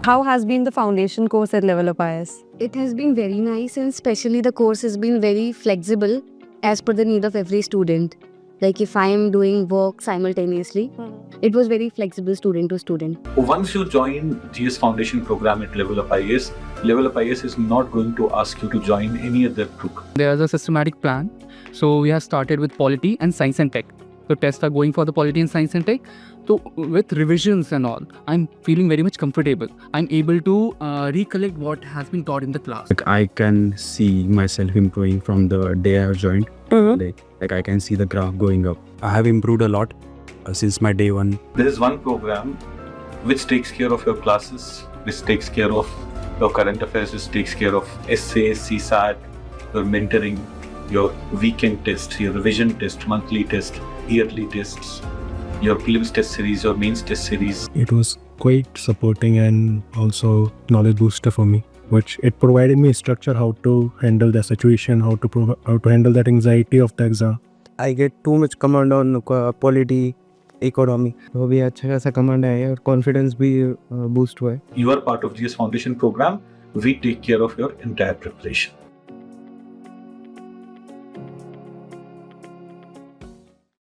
How has been the foundation course at LevelUp IAS? It has been very nice, and especially the course has been very flexible as per the need of every student. Like if I am doing work simultaneously, it was very flexible student to student. Once you join GS Foundation program at LevelUp IAS, LevelUp IAS is not going to ask you to join any other group. There's a systematic plan. So we have started with polity and science and tech. So tests are going for the polity and science and tech. So with revisions and all, I'm feeling very much comfortable. I'm able to recollect what has been taught in the class. Like I can see myself improving from the day I have joined. Like I can see the graph going up. I have improved a lot since my day one. There is one program which takes care of your classes, which takes care of your current affairs, which takes care of essays, CSAT, your mentoring, your weekend tests, your revision test, monthly test, yearly tests, your prelims test series, your mains test series. It was quite supporting and also knowledge booster for me, which it provided me structure how to handle the situation, how to handle that anxiety of the exam. I get too much command on polity, economy. तो भी अच्छा खासा command है और confidence भी boost हुआ है. You are part of GS Foundation program. We take care of your entire preparation.